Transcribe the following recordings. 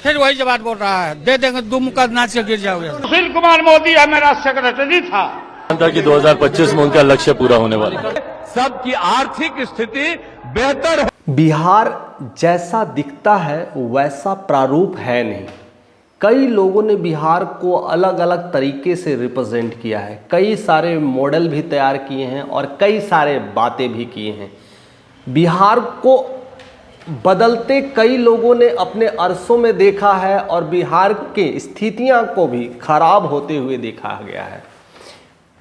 फिर वही जवाब बोल रहा है, दे देंगे, दो मुक्का नाच के गिर जाओगे। सुशील कुमार मोदी है, मेरा सेक्रेटरी था कि 2025 में उनका लक्ष्य पूरा होने वाला है। सबकी आर्थिक स्थिति बेहतर हो। बिहार जैसा दिखता है वैसा प्रारूप है नहीं। कई लोगों ने बिहार को अलग अलग तरीके से रिप्रेजेंट किया है, कई सारे मॉडल भी तैयार किए हैं और कई सारे बातें भी किए हैं। बिहार को बदलते कई लोगों ने अपने अरसों में देखा है और बिहार के स्थितियां को भी खराब होते हुए देखा गया है।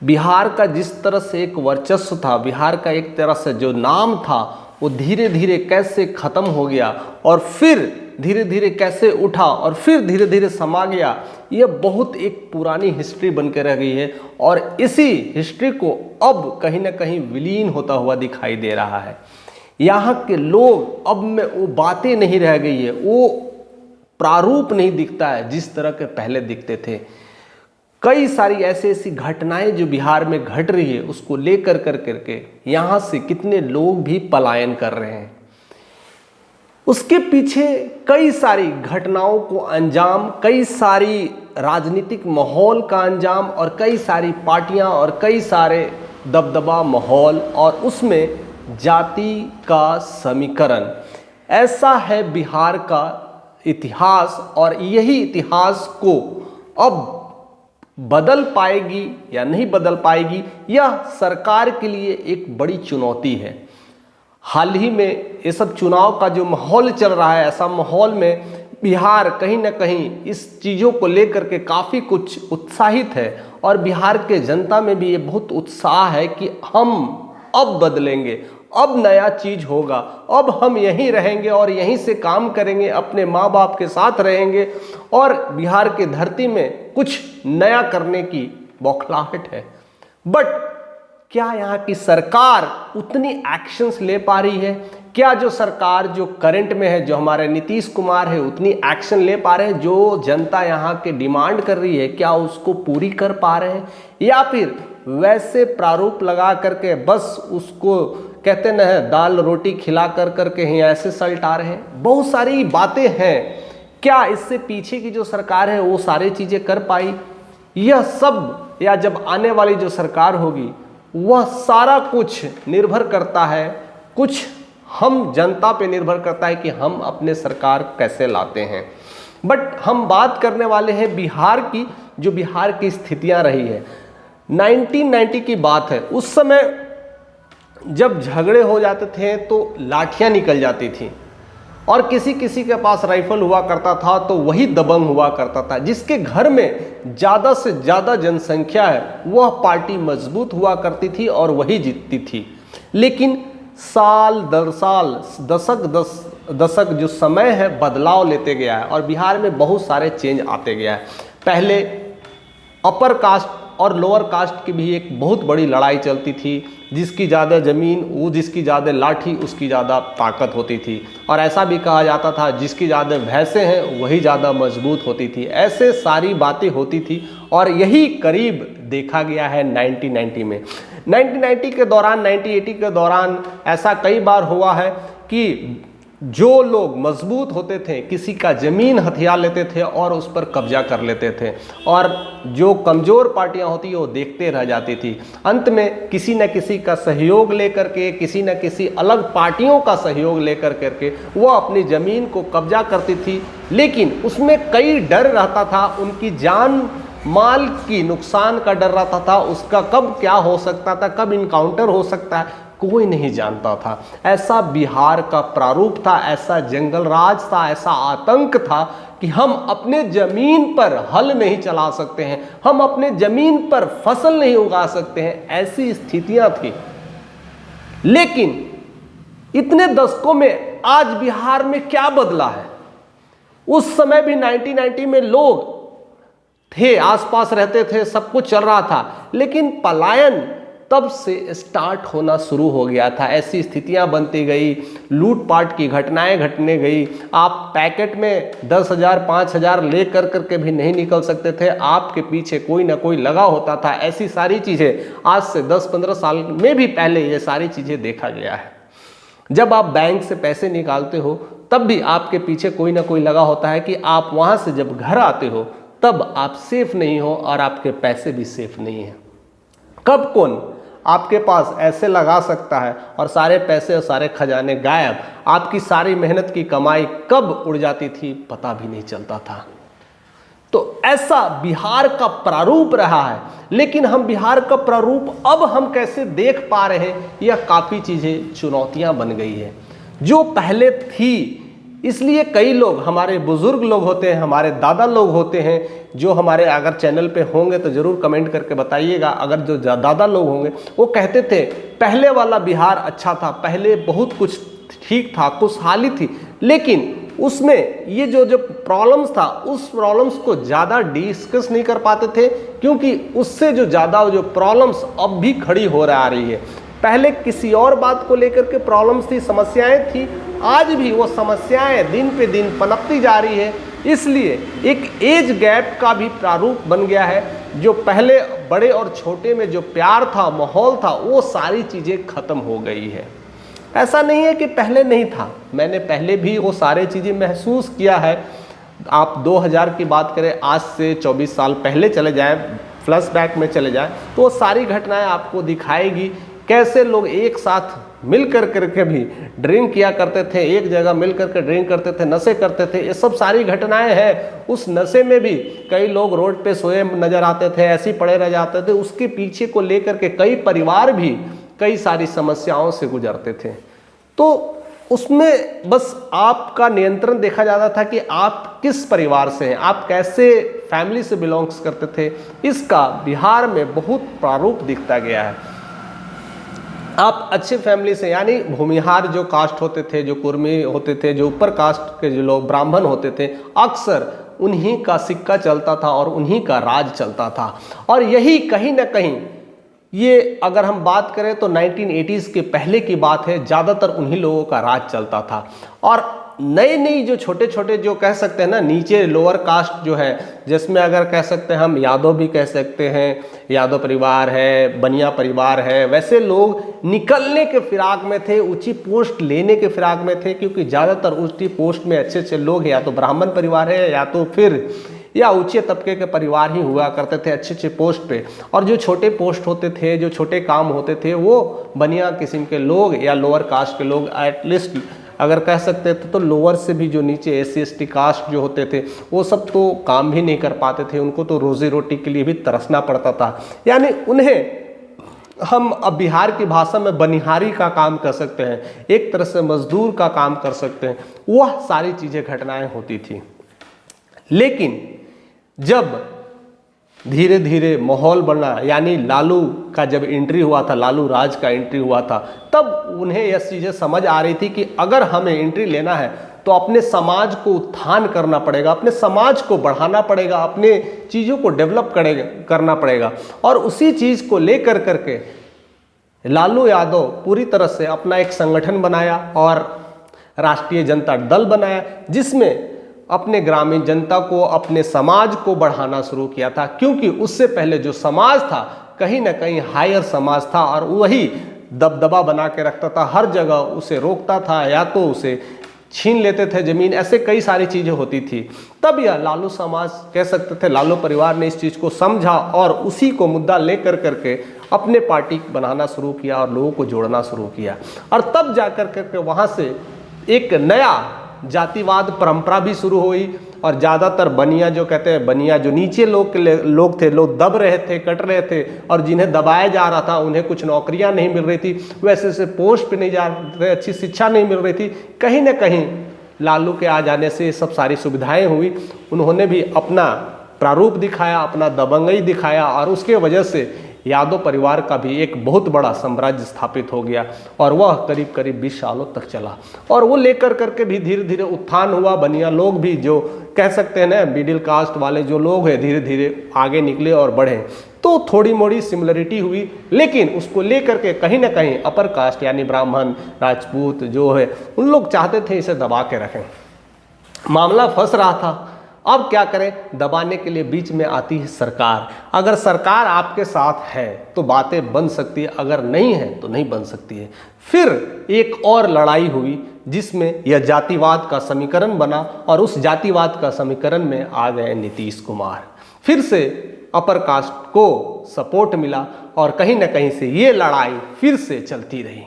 बिहार का जिस तरह से एक वर्चस्व था, बिहार का एक तरह से जो नाम था, वो धीरे धीरे कैसे ख़त्म हो गया और फिर धीरे धीरे कैसे उठा और फिर धीरे धीरे समा गया, ये बहुत एक पुरानी हिस्ट्री बन के रह गई है। और इसी हिस्ट्री को अब कहीं ना कहीं विलीन होता हुआ दिखाई दे रहा है। यहाँ के लोग अब में वो बातें नहीं रह गई है, वो प्रारूप नहीं दिखता है जिस तरह के पहले दिखते थे। कई सारी ऐसी घटनाएं जो बिहार में घट रही है उसको लेकर करके यहाँ से कितने लोग भी पलायन कर रहे हैं। उसके पीछे कई सारी घटनाओं को अंजाम, कई सारी राजनीतिक माहौल का अंजाम और कई सारी पार्टियां और कई सारे दबदबा माहौल और उसमें जाति का समीकरण, ऐसा है बिहार का इतिहास। और यही इतिहास को अब बदल पाएगी या नहीं बदल पाएगी, यह सरकार के लिए एक बड़ी चुनौती है। हाल ही में ये सब चुनाव का जो माहौल चल रहा है, ऐसा माहौल में बिहार कहीं ना कहीं इस चीज़ों को लेकर के काफ़ी कुछ उत्साहित है और बिहार के जनता में भी ये बहुत उत्साह है कि हम अब बदलेंगे, अब नया चीज़ होगा, अब हम यहीं रहेंगे और यहीं से काम करेंगे, अपने माँ बाप के साथ रहेंगे और बिहार की धरती में कुछ नया करने की बौखलाहट है। बट क्या यहाँ की सरकार उतनी एक्शंस ले पा रही है? क्या जो सरकार जो करंट में है, जो हमारे नीतीश कुमार है, उतनी एक्शन ले पा रहे हैं? जो जनता यहाँ के डिमांड कर रही है क्या उसको पूरी कर पा रहे हैं, या फिर वैसे प्रारूप लगा करके बस उसको कहते न है दाल रोटी खिला कर करके ही ऐसे सलटा रहे हैं? बहुत सारी बातें हैं। क्या इससे पीछे की जो सरकार है वो सारी चीज़ें कर पाई? यह सब या जब आने वाली जो सरकार होगी वह सारा कुछ निर्भर करता है, कुछ हम जनता पे निर्भर करता है कि हम अपने सरकार कैसे लाते हैं। बट हम बात करने वाले हैं बिहार की, जो बिहार की स्थितियां रही है। 1990 की बात है, उस समय जब झगड़े हो जाते थे तो लाठियां निकल जाती थी और किसी किसी के पास राइफल हुआ करता था तो वही दबंग हुआ करता था। जिसके घर में ज़्यादा से ज़्यादा जनसंख्या है वह पार्टी मजबूत हुआ करती थी और वही जीतती थी। लेकिन साल दर साल, दशक जो समय है बदलाव लेते गया है और बिहार में बहुत सारे चेंज आते गया है। पहले अपर कास्ट और लोअर कास्ट की भी एक बहुत बड़ी लड़ाई चलती थी, जिसकी ज़्यादा ज़मीन, वो जिसकी ज़्यादा लाठी उसकी ज़्यादा ताकत होती थी। और ऐसा भी कहा जाता था जिसकी ज़्यादा भैंसें हैं वही ज़्यादा मजबूत होती थी। ऐसे सारी बातें होती थी और यही करीब देखा गया है 1990 में। 1990 के दौरान, 1980 के दौरान ऐसा कई बार हुआ है कि जो लोग मजबूत होते थे किसी का ज़मीन हथिया लेते थे और उस पर कब्जा कर लेते थे और जो कमज़ोर पार्टियां होती वो देखते रह जाती थी। अंत में किसी न किसी का सहयोग लेकर के, किसी न किसी अलग पार्टियों का सहयोग लेकर करके वो अपनी ज़मीन को कब्जा करती थी। लेकिन उसमें कई डर रहता था, उनकी जान माल की नुकसान का डर रहता था, उसका कब क्या हो सकता था, कब इनकाउंटर हो सकता है, कोई नहीं जानता था। ऐसा बिहार का प्रारूप था, ऐसा जंगल राज था, ऐसा आतंक था कि हम अपने जमीन पर हल नहीं चला सकते हैं, हम अपने जमीन पर फसल नहीं उगा सकते हैं, ऐसी स्थितियां थी। लेकिन इतने दशकों में आज बिहार में क्या बदला है? उस समय भी 1990 में लोग थे, आसपास रहते थे, सब कुछ चल रहा था, लेकिन पलायन तब से स्टार्ट होना शुरू हो गया था। ऐसी स्थितियां बनती गई, लूटपाट की घटनाएं घटने गई। आप पैकेट में 10,000 5,000 ले कर करके भी नहीं निकल सकते थे, आपके पीछे कोई ना कोई लगा होता था। ऐसी सारी चीज़ें आज से 10-15 साल में भी पहले ये सारी चीज़ें देखा गया है। जब आप बैंक से पैसे निकालते हो तब भी आपके पीछे कोई ना कोई लगा होता है कि आप वहाँ से जब घर आते हो तब आप सेफ नहीं हो और आपके पैसे भी सेफ नहीं हैं। कब कौन आपके पास ऐसे लगा सकता है और सारे पैसे और सारे खजाने गायब, आपकी सारी मेहनत की कमाई कब उड़ जाती थी पता भी नहीं चलता था। तो ऐसा बिहार का प्रारूप रहा है, लेकिन हम बिहार का प्रारूप अब हम कैसे देख पा रहे हैं, यह काफ़ी चीज़ें चुनौतियां बन गई है जो पहले थी। इसलिए कई लोग, हमारे बुजुर्ग लोग होते हैं, हमारे दादा लोग होते हैं, जो हमारे अगर चैनल पे होंगे तो ज़रूर कमेंट करके बताइएगा, अगर जो दादा लोग होंगे वो कहते थे पहले वाला बिहार अच्छा था, पहले बहुत कुछ ठीक था, खुशहाली थी, लेकिन उसमें ये जो प्रॉब्लम्स था उस प्रॉब्लम्स को ज़्यादा डिस्कस नहीं कर पाते थे, क्योंकि उससे जो ज़्यादा जो प्रॉब्लम्स अब भी खड़ी हो रही है। पहले किसी और बात को लेकर के प्रॉब्लम्स थी, समस्याएं थी, आज भी वो समस्याएं दिन पे दिन पनपती जा रही है। इसलिए एक एज गैप का भी प्रारूप बन गया है। जो पहले बड़े और छोटे में जो प्यार था, माहौल था, वो सारी चीज़ें खत्म हो गई है। ऐसा नहीं है कि पहले नहीं था, मैंने पहले भी वो सारी चीज़ें महसूस किया है। आप 2000 की बात करें, आज से 24 साल पहले चले जाएं, फ्लैशबैक में चले जाएं, तो वो सारी घटनाएं आपको दिखाएगी कैसे लोग एक साथ मिल करके भी ड्रिंक किया करते थे, एक जगह मिल करके ड्रिंक करते थे, नशे करते थे। ये सब सारी घटनाएं हैं। उस नशे में भी कई लोग रोड पे सोए नजर आते थे, ऐसे ही पड़े रह जाते थे। उसके पीछे को लेकर के कई परिवार भी कई सारी समस्याओं से गुजरते थे। तो उसमें बस आपका नियंत्रण देखा जाता था कि आप किस परिवार से हैं, आप कैसे फैमिली से बिलोंग्स करते थे। इसका बिहार में बहुत प्रारूप दिखता गया है। आप अच्छे फैमिली से, यानी भूमिहार जो कास्ट होते थे, जो कुर्मी होते थे, जो ऊपर कास्ट के जो लोग ब्राह्मण होते थे, अक्सर उन्हीं का सिक्का चलता था और उन्हीं का राज चलता था। और यही कहीं ना कहीं, ये अगर हम बात करें तो 1980s के पहले की बात है, ज़्यादातर उन्हीं लोगों का राज चलता था। और नई जो छोटे छोटे जो कह सकते हैं ना, नीचे लोअर कास्ट जो है, जिसमें अगर कह सकते हैं हम यादव भी कह सकते हैं, यादव परिवार है, बनिया परिवार है, वैसे लोग निकलने के फिराक में थे, ऊंची पोस्ट लेने के फिराक में थे, क्योंकि ज़्यादातर ऊंची पोस्ट में अच्छे अच्छे लोग या तो ब्राह्मण परिवार है या तो फिर या ऊंचे तबके के परिवार ही हुआ करते थे अच्छे अच्छे पोस्ट पे। और जो छोटे पोस्ट होते थे, जो छोटे काम होते थे, वो बनिया किस्म के लोग या लोअर कास्ट के लोग, एटलीस्ट अगर कह सकते थे तो लोअर से भी जो नीचे SC ST कास्ट जो होते थे, वो सब तो काम भी नहीं कर पाते थे। उनको तो रोजी रोटी के लिए भी तरसना पड़ता था। यानी उन्हें हम अब बिहार की भाषा में बनिहारी का काम कर सकते हैं, एक तरह से मजदूर का काम कर सकते हैं। वह सारी चीज़ें घटनाएं होती थी। लेकिन जब धीरे धीरे माहौल बना, यानी लालू का जब एंट्री हुआ था, लालू राज का एंट्री हुआ था, तब उन्हें यह चीज़ें समझ आ रही थी कि अगर हमें एंट्री लेना है तो अपने समाज को उत्थान करना पड़ेगा, अपने समाज को बढ़ाना पड़ेगा, अपने चीज़ों को डेवलप करना पड़ेगा। और उसी चीज़ को लेकर करके लालू यादव पूरी तरह से अपना एक संगठन बनाया और राष्ट्रीय जनता दल बनाया, जिसमें अपने ग्रामीण जनता को, अपने समाज को बढ़ाना शुरू किया था। क्योंकि उससे पहले जो समाज था कहीं ना कहीं हायर समाज था और वही दबदबा बना के रखता था, हर जगह उसे रोकता था या तो उसे छीन लेते थे ज़मीन, ऐसे कई सारी चीज़ें होती थी। तब यह लालू समाज कह सकते थे, लालू परिवार ने इस चीज़ को समझा और उसी को मुद्दा लेकर करके अपने पार्टी बनाना शुरू किया और लोगों को जोड़ना शुरू किया। और तब जा करके वहाँ से एक नया जातिवाद परंपरा भी शुरू हुई। और ज़्यादातर बनिया जो कहते हैं, बनिया जो नीचे लोग थे, लोग दब रहे थे, कट रहे थे, और जिन्हें दबाया जा रहा था उन्हें कुछ नौकरियां नहीं मिल रही थी, वैसे से पोस्ट पे नहीं जा रहे, अच्छी शिक्षा नहीं मिल रही थी। कहीं ना कहीं लालू के आ जाने से सब सारी सुविधाएं हुई। उन्होंने भी अपना प्रारूप दिखाया, अपना दबंगई दिखाया, और उसके वजह से यादव परिवार का भी एक बहुत बड़ा साम्राज्य स्थापित हो गया। और वह करीब करीब 20 सालों तक चला। और वो लेकर करके भी धीरे धीरे उत्थान हुआ। बनिया लोग भी जो कह सकते हैं ना, मिडिल कास्ट वाले जो लोग हैं, धीरे धीरे आगे निकले और बढ़े। तो थोड़ी मोड़ी सिमिलरिटी हुई, लेकिन उसको लेकर के कहीं ना कहीं अपर कास्ट यानी ब्राह्मण, राजपूत जो है, उन लोग चाहते थे इसे दबा के रखें। मामला फंस रहा था। अब क्या करें, दबाने के लिए बीच में आती है सरकार। अगर सरकार आपके साथ है तो बातें बन सकती है, अगर नहीं है तो नहीं बन सकती है। फिर एक और लड़ाई हुई जिसमें यह जातिवाद का समीकरण बना और उस जातिवाद का समीकरण में आ गए नीतीश कुमार। फिर से अपर कास्ट को सपोर्ट मिला और कहीं ना कहीं से ये लड़ाई फिर से चलती रही।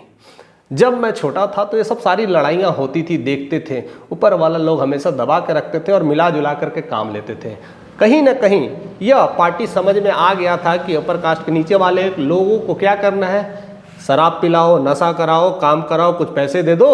जब मैं छोटा था तो ये सब सारी लड़ाइयाँ होती थी, देखते थे, ऊपर वाला लोग हमेशा दबा के रखते थे और मिला जुला करके काम लेते थे। कहीं ना कहीं यह पार्टी समझ में आ गया था कि अपर कास्ट के नीचे वाले लोगों को क्या करना है, शराब पिलाओ, नशा कराओ, काम कराओ, कुछ पैसे दे दो,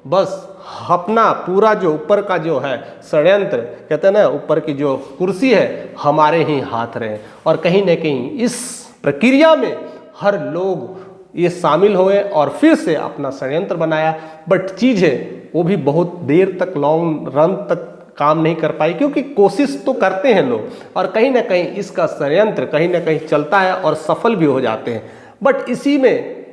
बस अपना पूरा जो ऊपर का जो है षड्यंत्र, कहते हैं ना, ऊपर की जो कुर्सी है हमारे ही हाथ रहे। और कहीं ना कहीं इस प्रक्रिया में हर लोग ये शामिल हुए और फिर से अपना षड्यंत्र बनाया। बट चीज़ें वो भी बहुत देर तक, लॉन्ग रन तक काम नहीं कर पाई, क्योंकि कोशिश तो करते हैं लोग और कहीं ना कहीं इसका षड्यंत्र कहीं ना कहीं चलता है और सफल भी हो जाते हैं। बट इसी में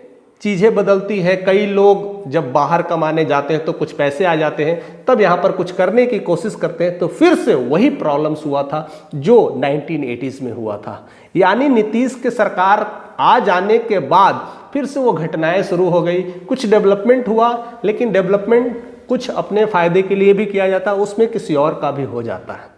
चीज़ें बदलती है। कई लोग जब बाहर कमाने जाते हैं तो कुछ पैसे आ जाते हैं, तब यहाँ पर कुछ करने की कोशिश करते हैं तो फिर से वही प्रॉब्लम्स हुआ था जो 1980s में हुआ था। यानी नीतीश के सरकार आ जाने के बाद फिर से वो घटनाएं शुरू हो गई। कुछ डेवलपमेंट हुआ, लेकिन डेवलपमेंट कुछ अपने फायदे के लिए भी किया जाता है, उसमें किसी और का भी हो जाता है।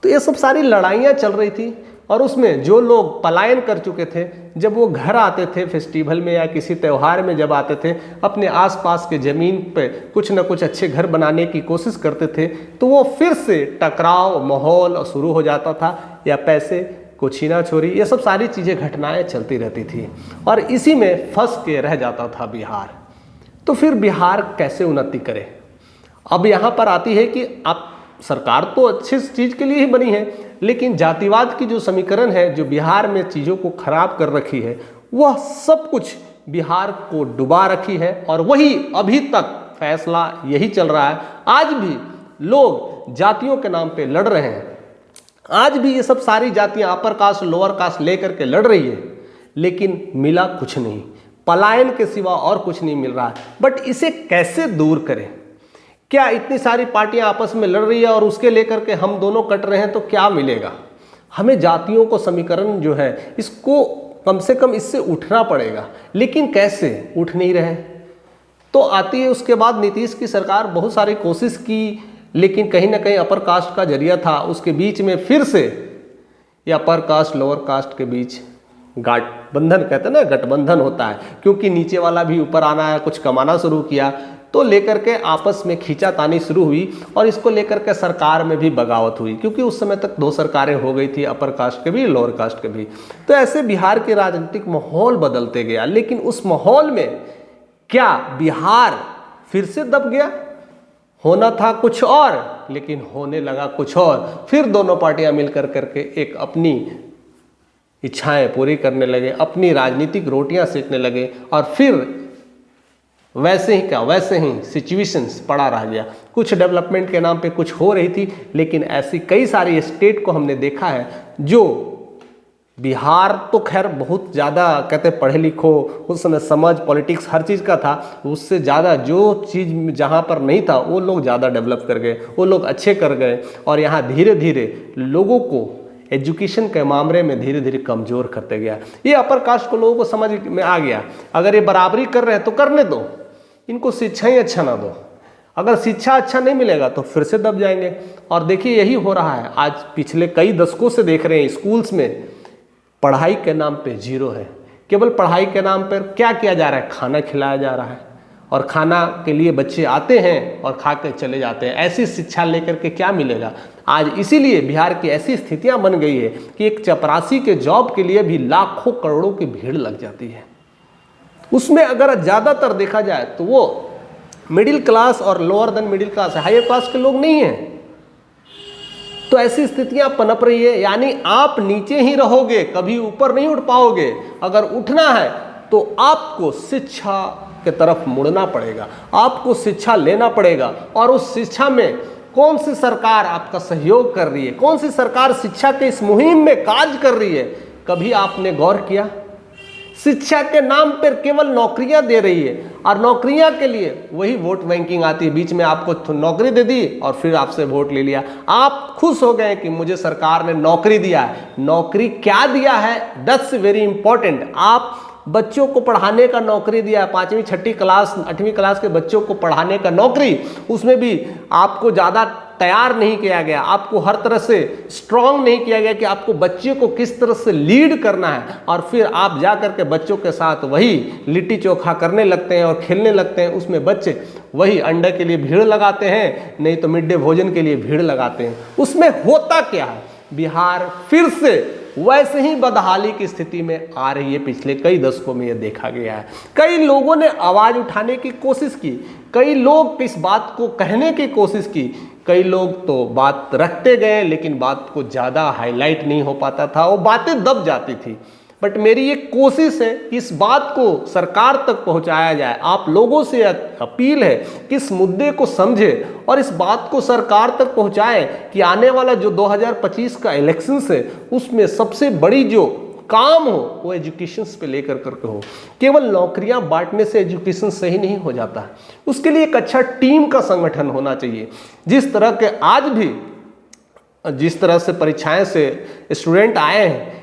तो ये सब सारी लड़ाइयाँ चल रही थी और उसमें जो लोग पलायन कर चुके थे, जब वो घर आते थे फेस्टिवल में या किसी त्यौहार में जब आते थे, अपने आसपास के ज़मीन पे कुछ न कुछ अच्छे घर बनाने की कोशिश करते थे, तो वो फिर से टकराव माहौल शुरू हो जाता था या पैसे को छीना छोरी, ये सब सारी चीज़ें, घटनाएं चलती रहती थी और इसी में फंस के रह जाता था बिहार। तो फिर बिहार कैसे उन्नति करे? अब यहाँ पर आती है कि आप सरकार तो अच्छी चीज़ के लिए ही बनी है, लेकिन जातिवाद की जो समीकरण है जो बिहार में चीज़ों को खराब कर रखी है, वह सब कुछ बिहार को डुबा रखी है और वही अभी तक फैसला यही चल रहा है। आज भी लोग जातियों के नाम पे लड़ रहे हैं, आज भी ये सब सारी जातियां अपर कास्ट लोअर कास्ट लेकर के लड़ रही है, लेकिन मिला कुछ नहीं, पलायन के सिवा और कुछ नहीं मिल रहा है। बट इसे कैसे दूर करें? क्या इतनी सारी पार्टियां आपस में लड़ रही है और उसके लेकर के हम दोनों कट रहे हैं तो क्या मिलेगा? हमें जातियों को समीकरण जो है इसको कम से कम इससे उठना पड़ेगा, लेकिन कैसे? उठ नहीं रहे। तो आती है उसके बाद नीतीश की सरकार, बहुत सारी कोशिश की, लेकिन कहीं ना कहीं अपर कास्ट का जरिया था, उसके बीच में फिर से ये अपर कास्ट लोअर कास्ट के बीच गठबंधन, कहते हैं ना, गठबंधन होता है, क्योंकि नीचे वाला भी ऊपर आना है, कुछ कमाना शुरू किया, तो लेकर के आपस में खींचातानी शुरू हुई और इसको लेकर के सरकार में भी बगावत हुई, क्योंकि उस समय तक 2 सरकारें हो गई थी, अपर कास्ट के भी लोअर कास्ट के भी। तो ऐसे बिहार के राजनीतिक माहौल बदलते गया, लेकिन उस माहौल में क्या बिहार फिर से दब गया? होना था कुछ और, लेकिन होने लगा कुछ और। फिर दोनों पार्टियां मिलकर करके एक अपनी इच्छाएं पूरी करने लगे, अपनी राजनीतिक रोटियां सेकने लगे और फिर वैसे ही क्या, वैसे ही सिचुएशंस पड़ा रह गया। कुछ डेवलपमेंट के नाम पे कुछ हो रही थी, लेकिन ऐसी कई सारी स्टेट को हमने देखा है जो, बिहार तो खैर बहुत ज़्यादा, कहते पढ़े लिखो, उस समय समझ पॉलिटिक्स हर चीज़ का था, उससे ज़्यादा जो चीज़ जहाँ पर नहीं था वो लोग ज़्यादा डेवलप कर गए, वो लोग अच्छे कर गए। और यहाँ धीरे धीरे लोगों को एजुकेशन के मामले में धीरे धीरे कमज़ोर करते गया। ये अपर कास्ट को लोगों को समझ में आ गया, अगर ये बराबरी कर रहे हैं तो करने दो, इनको शिक्षा ही अच्छा ना दो। अगर शिक्षा अच्छा नहीं मिलेगा तो फिर से दब जाएंगे। और देखिए यही हो रहा है आज, पिछले कई दशकों से देख रहे हैं, स्कूल्स में पढ़ाई के नाम पे जीरो है। केवल पढ़ाई के नाम पर क्या किया जा रहा है? खाना खिलाया जा रहा है और खाना के लिए बच्चे आते हैं और खा कर चले जाते हैं। ऐसी शिक्षा लेकर के क्या मिलेगा? आज इसीलिए बिहार की ऐसी स्थितियां बन गई है कि एक चपरासी के जॉब के लिए भी लाखों करोड़ों की भीड़ लग जाती है। उसमें अगर ज़्यादातर देखा जाए तो वो मिडिल क्लास और lower than middle class, higher class के लोग नहीं हैं। तो ऐसी स्थितियां पनप रही है, यानी आप नीचे ही रहोगे, कभी ऊपर नहीं उठ पाओगे। अगर उठना है तो आपको शिक्षा के तरफ मुड़ना पड़ेगा, आपको शिक्षा लेना पड़ेगा। और उस शिक्षा में कौन सी सरकार आपका सहयोग कर रही है, कौन सी सरकार शिक्षा के इस मुहिम में कार्य कर रही है, कभी आपने गौर किया? शिक्षा के नाम पर केवल नौकरियां दे रही है और नौकरियां के लिए वही वोट बैंकिंग आती है। बीच में आपको नौकरी दे दी और फिर आपसे वोट ले लिया। आप खुश हो गए कि मुझे सरकार ने नौकरी दिया है। नौकरी क्या दिया है, दैट्स वेरी इंपॉर्टेंट। आप बच्चों को पढ़ाने का नौकरी दिया है, 5वीं 6वीं क्लास 8वीं क्लास के बच्चों को पढ़ाने का नौकरी, उसमें भी आपको ज़्यादा तैयार नहीं किया गया, आपको हर तरह से स्ट्रांग नहीं किया गया कि आपको बच्चे को किस तरह से लीड करना है, और फिर आप जा कर के बच्चों के साथ वही लिट्टी चोखा करने लगते हैं और खेलने लगते हैं। उसमें बच्चे वही अंडे के लिए भीड़ लगाते हैं, नहीं तो मिड डे भोजन के लिए भीड़ लगाते हैं। उसमें होता क्या है, बिहार फिर से वैसे ही बदहाली की स्थिति में आ रही है। पिछले कई दशकों में यह देखा गया है। कई लोगों ने आवाज उठाने की कोशिश की, कई लोग इस बात को कहने की कोशिश की, कई लोग तो बात रखते गए लेकिन बात को ज़्यादा हाईलाइट नहीं हो पाता था, वो बातें दब जाती थी। बट मेरी ये कोशिश है कि इस बात को सरकार तक पहुंचाया जाए। आप लोगों से अपील है कि इस मुद्दे को समझे और इस बात को सरकार तक पहुंचाए कि आने वाला जो 2025 का इलेक्शन है उसमें सबसे बड़ी जो काम हो वो एजुकेशन पे लेकर करके हो। केवल नौकरियां बांटने से एजुकेशन सही नहीं हो जाता, उसके लिए एक अच्छा टीम का संगठन होना चाहिए। जिस तरह के आज भी जिस तरह से परीक्षाएं से स्टूडेंट आए हैं,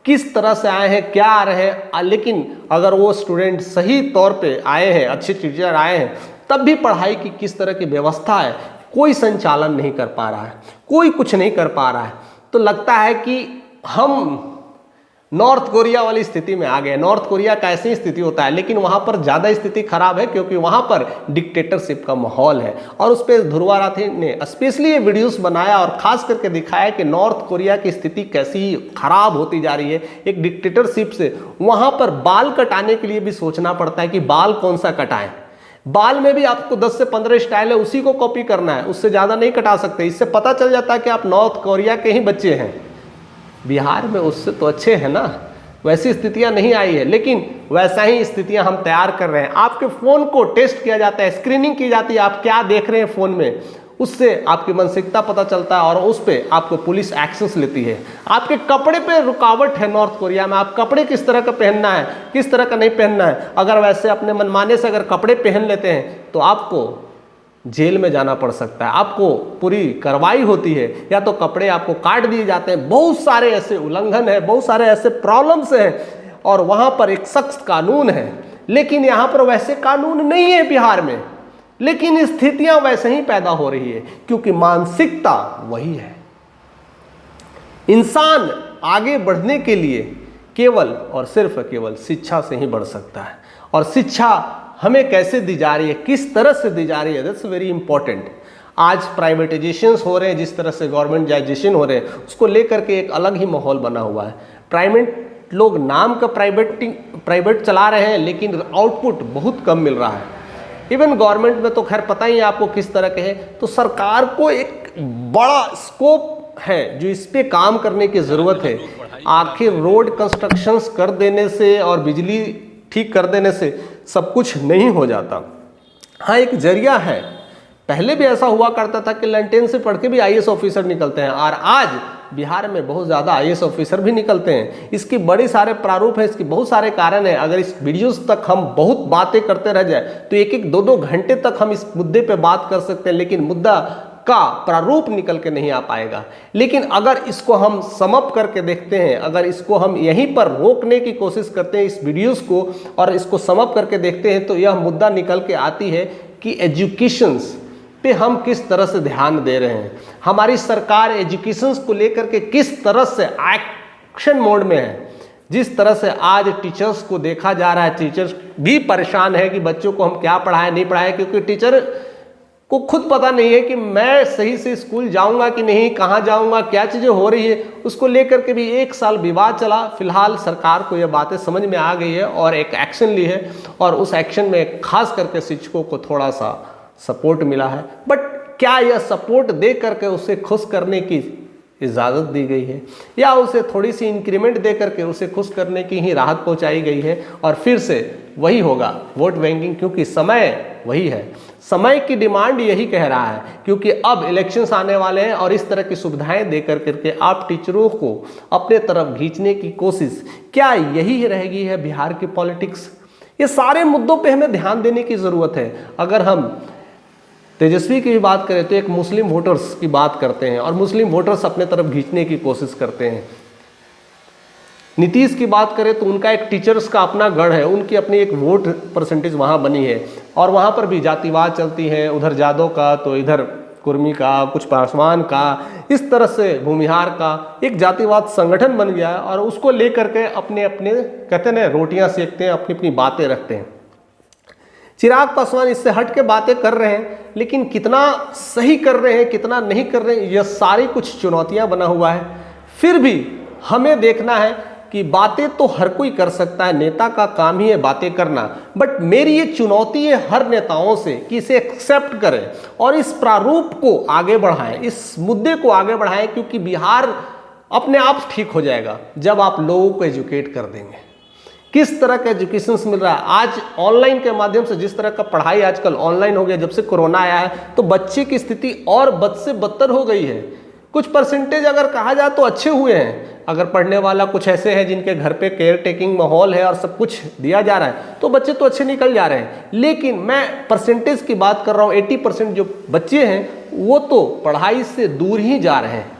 किस तरह से आए हैं, क्या आ रहे हैं, लेकिन अगर वो स्टूडेंट सही तौर पे आए हैं, अच्छे टीचर आए हैं, तब भी पढ़ाई की किस तरह की व्यवस्था है कोई संचालन नहीं कर पा रहा है, कोई कुछ नहीं कर पा रहा है। तो लगता है कि हम नॉर्थ कोरिया वाली स्थिति में आ गए। नॉर्थ कोरिया का ऐसी स्थिति होता है, लेकिन वहाँ पर ज़्यादा स्थिति खराब है क्योंकि वहाँ पर डिक्टेटरशिप का माहौल है। और उस पर ध्रुवा राठी ने स्पेशली ये वीडियोस बनाया और खास करके दिखाया कि नॉर्थ कोरिया की स्थिति कैसी खराब होती जा रही है एक डिक्टेटरशिप से। वहाँ पर बाल कटाने के लिए भी सोचना पड़ता है कि बाल कौन सा कटाएं। बाल में भी आपको 10 से 15 स्टाइल है, उसी को कॉपी करना है, उससे ज़्यादा नहीं कटा सकते। इससे पता चल जाता है कि आप नॉर्थ कोरिया के ही बच्चे हैं। बिहार में उससे तो अच्छे हैं ना, वैसी स्थितियां नहीं आई है, लेकिन वैसा ही स्थितियां हम तैयार कर रहे हैं। आपके फ़ोन को टेस्ट किया जाता है, स्क्रीनिंग की जाती है, आप क्या देख रहे हैं फ़ोन में, उससे आपकी मानसिकता पता चलता है और उस पर आपको पुलिस एक्शंस लेती है। आपके कपड़े पे रुकावट है नॉर्थ कोरिया में, आप कपड़े किस तरह का पहनना है, किस तरह का नहीं पहनना है। अगर वैसे अपने मनमाने से अगर कपड़े पहन लेते हैं तो आपको जेल में जाना पड़ सकता है, आपको पूरी कार्रवाई होती है, या तो कपड़े आपको काट दिए जाते हैं। बहुत सारे ऐसे उल्लंघन है, बहुत सारे ऐसे प्रॉब्लम्स हैं और वहाँ पर एक सख्त कानून है, लेकिन यहाँ पर वैसे कानून नहीं है बिहार में। लेकिन स्थितियाँ वैसे ही पैदा हो रही है क्योंकि मानसिकता वही है। इंसान आगे बढ़ने के लिए केवल और सिर्फ केवल शिक्षा से ही बढ़ सकता है। और शिक्षा हमें कैसे दी जा रही है, किस तरह से दी जा रही है, दैट्स वेरी इंपॉर्टेंट। आज प्राइवेटाइजेशंस हो रहे हैं, जिस तरह से गवर्नमेंटाइजेशन हो रहे हैं, उसको लेकर के एक अलग ही माहौल बना हुआ है। प्राइवेट लोग नाम का प्राइवेट चला रहे हैं, लेकिन आउटपुट बहुत कम मिल रहा है। इवन गवर्नमेंट में तो खैर पता ही है आपको किस तरह के हैं। तो सरकार को एक बड़ा स्कोप है जो इस पे काम करने की ज़रूरत है। आखिर रोड कंस्ट्रक्शंस कर देने से और बिजली ठीक कर देने से सब कुछ नहीं हो जाता। हाँ, एक जरिया है। पहले भी ऐसा हुआ करता था कि लैंटेन से पढ़ के भी आईएएस ऑफिसर निकलते हैं, और आज बिहार में बहुत ज़्यादा आईएएस ऑफिसर भी निकलते हैं। इसकी बड़े सारे प्रारूप हैं, इसके बहुत सारे कारण हैं। अगर इस वीडियोस तक हम बहुत बातें करते रह जाए तो 1-1, 2-2 घंटे तक हम इस मुद्दे पे बात कर सकते हैं, लेकिन मुद्दा का प्रारूप निकल के नहीं आ पाएगा। लेकिन अगर इसको हम समअप करके देखते हैं, अगर इसको हम यहीं पर रोकने की कोशिश करते हैं इस वीडियोस को, और इसको समअप करके देखते हैं, तो यह मुद्दा निकल के आती है कि एजुकेशंस पे हम किस तरह से ध्यान दे रहे हैं। हमारी सरकार एजुकेशंस को लेकर के किस तरह से एक्शन मोड में है। जिस तरह से आज टीचर्स को देखा जा रहा है, टीचर्स भी परेशान है कि बच्चों को हम क्या पढ़ाएं नहीं पढ़ाएं, क्योंकि टीचर को खुद पता नहीं है कि मैं सही से स्कूल जाऊंगा कि नहीं, कहाँ जाऊंगा, क्या चीज़ें हो रही है। उसको लेकर के भी 1 साल विवाद चला। फिलहाल सरकार को यह बातें समझ में आ गई है और एक एक्शन ली है, और उस एक्शन में खास करके शिक्षकों को थोड़ा सा सपोर्ट मिला है। बट क्या यह सपोर्ट दे करके उसे खुश करने की इजाज़त दी गई है, या उसे थोड़ी सी इंक्रीमेंट दे करके उसे खुश करने की ही राहत पहुंचाई गई है? और फिर से वही होगा वोट बैंकिंग, क्योंकि समय वही है। समय की डिमांड यही कह रहा है, क्योंकि अब इलेक्शंस आने वाले हैं और इस तरह की सुविधाएं देकर करके आप टीचरों को अपने तरफ खींचने की कोशिश, क्या यही रहेगी है बिहार की पॉलिटिक्स? ये सारे मुद्दों पे हमें ध्यान देने की ज़रूरत है। अगर हम तेजस्वी की भी बात करें तो एक मुस्लिम वोटर्स की बात करते हैं और मुस्लिम वोटर्स अपने तरफ खींचने की कोशिश करते हैं। नीतीश की बात करें तो उनका एक टीचर्स का अपना गढ़ है, उनकी अपनी एक वोट परसेंटेज वहाँ बनी है और वहाँ पर भी जातिवाद चलती है, उधर जादव का तो इधर कुर्मी का, कुछ पासवान का, इस तरह से भूमिहार का एक जातिवाद संगठन बन गया है और उसको लेकर के अपने अपने कहते हैं रोटियां सेकते हैं, अपनी अपनी बातें रखते हैं। चिराग पासवान इससे हट के बातें कर रहे हैं, लेकिन कितना सही कर रहे हैं कितना नहीं कर रहे हैं, यह सारी कुछ चुनौतियां बना हुआ है। फिर भी हमें देखना है कि बातें तो हर कोई कर सकता है, नेता का काम ही है बातें करना, बट मेरी ये चुनौती है हर नेताओं से कि इसे एक्सेप्ट करें और इस प्रारूप को आगे बढ़ाएं, इस मुद्दे को आगे बढ़ाएं, क्योंकि बिहार अपने आप ठीक हो जाएगा जब आप लोगों को एजुकेट कर देंगे। किस तरह का एजुकेशन मिल रहा है आज ऑनलाइन के माध्यम से, जिस तरह का पढ़ाई आजकल ऑनलाइन हो गया, जब से कोरोना आया है तो बच्चे की स्थिति और बद से बदतर हो गई है। कुछ परसेंटेज अगर कहा जाए तो अच्छे हुए हैं, अगर पढ़ने वाला कुछ ऐसे हैं जिनके घर पे केयर टेकिंग माहौल है और सब कुछ दिया जा रहा है तो बच्चे तो अच्छे निकल जा रहे हैं। लेकिन मैं परसेंटेज की बात कर रहा हूँ, 80% जो बच्चे हैं वो तो पढ़ाई से दूर ही जा रहे हैं।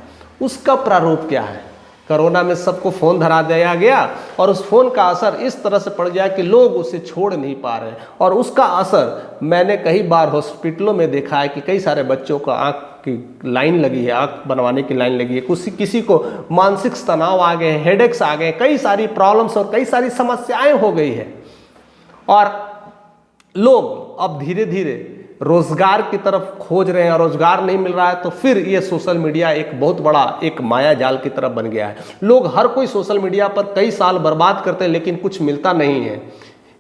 उसका प्रारूप क्या है? कोरोना में सबको फ़ोन धरा दिया गया और उस फ़ोन का असर इस तरह से पड़ गया कि लोग उसे छोड़ नहीं पा रहे, और उसका असर मैंने कई बार हॉस्पिटलों में देखा है कि कई सारे बच्चों को आँख की लाइन लगी है, आँख बनवाने की लाइन लगी है, किसी को मानसिक तनाव आ गए, हेडेक्स आ गए, कई सारी प्रॉब्लम्स और कई सारी समस्याएं हो गई है। और लोग अब धीरे धीरे रोजगार की तरफ खोज रहे हैं और रोजगार नहीं मिल रहा है तो फिर ये सोशल मीडिया एक बहुत बड़ा एक माया जाल की तरफ बन गया है। लोग हर कोई सोशल मीडिया पर कई साल बर्बाद करते हैं लेकिन कुछ मिलता नहीं है,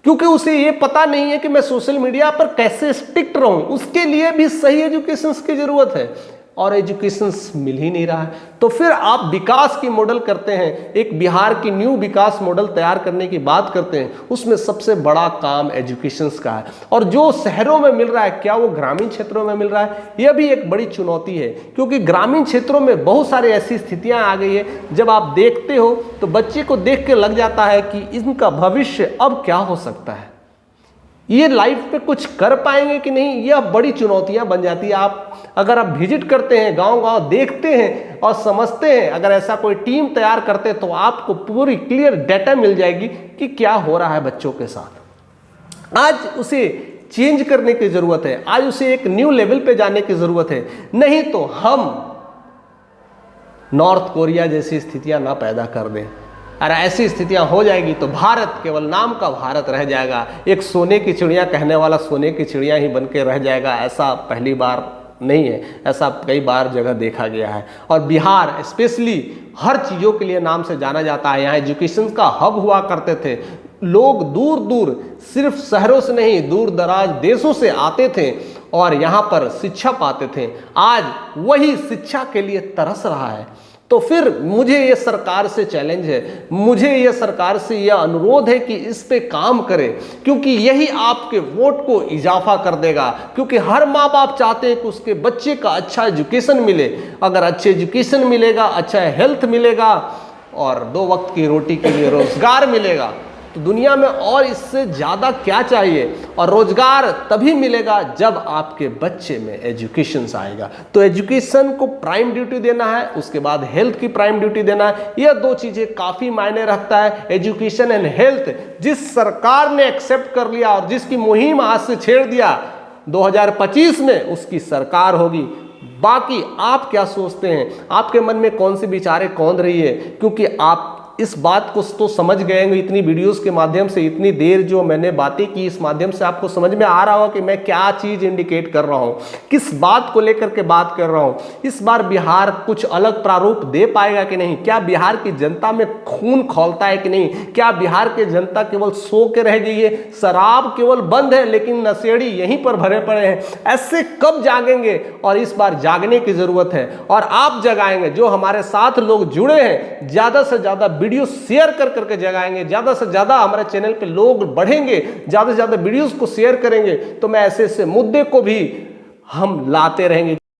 क्योंकि उसे ये पता नहीं है कि मैं सोशल मीडिया पर कैसे स्टिक रहूं। उसके लिए भी सही एजुकेशन की जरूरत है और एजुकेशन मिल ही नहीं रहा है। तो फिर आप विकास की मॉडल करते हैं, एक बिहार की न्यू विकास मॉडल तैयार करने की बात करते हैं, उसमें सबसे बड़ा काम एजुकेशन का है। और जो शहरों में मिल रहा है क्या वो ग्रामीण क्षेत्रों में मिल रहा है? यह भी एक बड़ी चुनौती है, क्योंकि ग्रामीण क्षेत्रों में बहुत सारी ऐसी स्थितियां आ गई है, जब आप देखते हो तो बच्चे को देख के लग जाता है कि इनका भविष्य अब क्या हो सकता है, ये लाइफ पे कुछ कर पाएंगे कि नहीं, यह बड़ी चुनौतियां बन जाती है। आप अगर आप विजिट करते हैं, गांव-गांव देखते हैं और समझते हैं, अगर ऐसा कोई टीम तैयार करते हैं तो आपको पूरी क्लियर डाटा मिल जाएगी कि क्या हो रहा है बच्चों के साथ। आज उसे चेंज करने की जरूरत है, आज उसे एक न्यू लेवल पे जाने की जरूरत है, नहीं तो हम नॉर्थ कोरिया जैसी स्थितियां ना पैदा कर दें। अरे ऐसी स्थितियां हो जाएगी तो भारत केवल नाम का भारत रह जाएगा, एक सोने की चिड़िया कहने वाला सोने की चिड़िया ही बन के रह जाएगा। ऐसा पहली बार नहीं है, ऐसा कई बार जगह देखा गया है। और बिहार स्पेशली हर चीज़ों के लिए नाम से जाना जाता है। यहाँ एजुकेशन का हब हुआ करते थे, लोग दूर दूर सिर्फ शहरों से नहीं दूर दराज देशों से आते थे और यहाँ पर शिक्षा पाते थे। आज वही शिक्षा के लिए तरस रहा है। तो फिर मुझे ये सरकार से चैलेंज है, मुझे ये सरकार से यह अनुरोध है कि इस पे काम करें, क्योंकि यही आपके वोट को इजाफा कर देगा। क्योंकि हर माँ बाप चाहते हैं कि उसके बच्चे का अच्छा एजुकेशन मिले। अगर अच्छे एजुकेशन मिलेगा, अच्छा हेल्थ मिलेगा और 2 वक्त की रोटी के लिए रोजगार मिलेगा तो दुनिया में और इससे ज़्यादा क्या चाहिए। और रोजगार तभी मिलेगा जब आपके बच्चे में एजुकेशन आएगा। तो एजुकेशन को प्राइम ड्यूटी देना है, उसके बाद हेल्थ की प्राइम ड्यूटी देना है। यह 2 चीज़ें काफ़ी मायने रखता है। एजुकेशन एंड हेल्थ जिस सरकार ने एक्सेप्ट कर लिया और जिसकी मुहिम आज से छेड़ दिया 2025 में, उसकी सरकार होगी। बाकी आप क्या सोचते हैं, आपके मन में कौन सी विचारें कौंध रही है? क्योंकि आप इस बात को तो समझ गए होंगे इतनी वीडियोस के माध्यम से, इतनी देर जो मैंने बातें की इस माध्यम से आपको समझ में आ रहा हो कि मैं क्या चीज़ इंडिकेट कर रहा हूँ, किस बात को लेकर के बात कर रहा हूँ। इस बार बिहार कुछ अलग प्रारूप दे पाएगा कि नहीं? क्या बिहार की जनता में खून खौलता है कि नहीं? क्या बिहार की जनता केवल सो के रह गई है, शराब केवल बंद है लेकिन नशेड़ी यहीं पर भरे पड़े हैं? ऐसे कब जागेंगे? और इस बार जागने की जरूरत है और आप जगाएंगे। जो हमारे साथ लोग जुड़े हैं, ज़्यादा से ज़्यादा वीडियो शेयर कर करके जगाएंगे, ज़्यादा से ज़्यादा हमारे चैनल पे लोग बढ़ेंगे, ज़्यादा से ज़्यादा वीडियोस को शेयर करेंगे तो मैं ऐसे ऐसे मुद्दे को भी हम लाते रहेंगे।